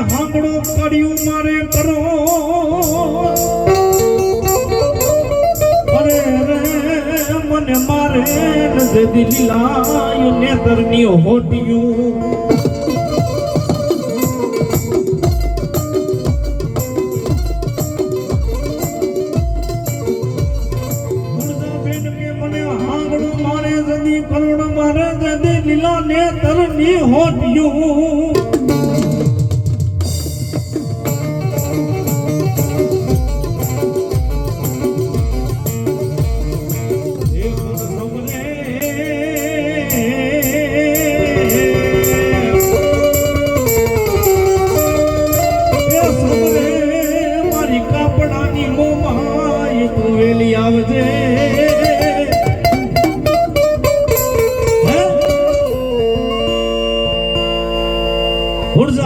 હાંગડો કર્યું મારે કરો અરે રે મને મારે નજે દિલાયું નેતરની હોટિયું કરુણ મારે દે લીલા ને તરની હોટિયું મારી કાપડાની મોમાં તું વેલી આવજે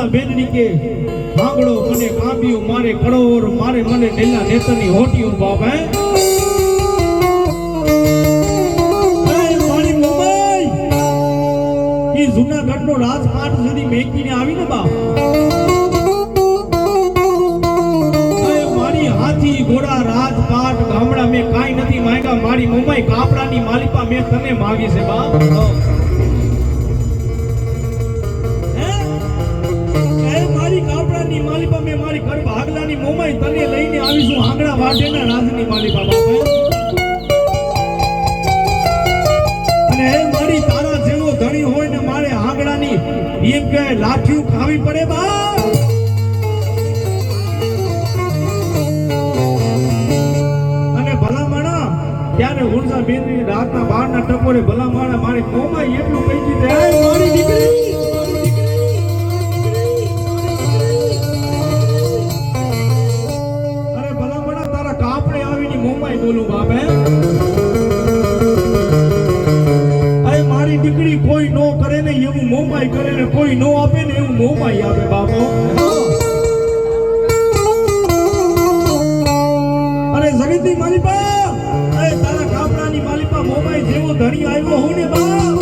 બેનની કે હાંગડો મને કાપ્યું મારે કરોર મારે મને નેલા નેતરની હોટિયું બાપ હે મારી મુંબઈ ઈ જૂનાગઢનો રાજપાટ સુધી મેકીને આવી ને બાપ મારી હાથી ઘોડા રાજપાટ ગામડા મેં કાઈ નથી માંગ્યા મારી મુંબઈ કાપડાની માલિપા મેં તને માગી છે બાપ કાપડાની માલિપા મે મારી ઘર ભાગલાની મોમાઈ તને લઈને આવીશું આંગણા વાટેના રાજની માલિપા બાપા અને એ મારી તારા જેવો ધણી હોય ને મારે આંગણાની એમ કે લાઠીઓ ખાવી પડે બા અને ભલામણા ત્યારે ઉર્જા બેનની રાતના 12 ના ટકોરે ભલામણા મારી મોમાઈ એટલું કહી દીધે મારી દીકરી બોલું બાપે અરે મારી દીકરી કોઈ નો કરે ને એવું મોમાઈ કરે ને કોઈ નો આપે ને એવું મોમાઈ આપે બાપો અરે જગતની માલિપા અરે તારા કાપડાની માલિપા મોમાઈ જેવો ધણી આવ્યો હું ને બા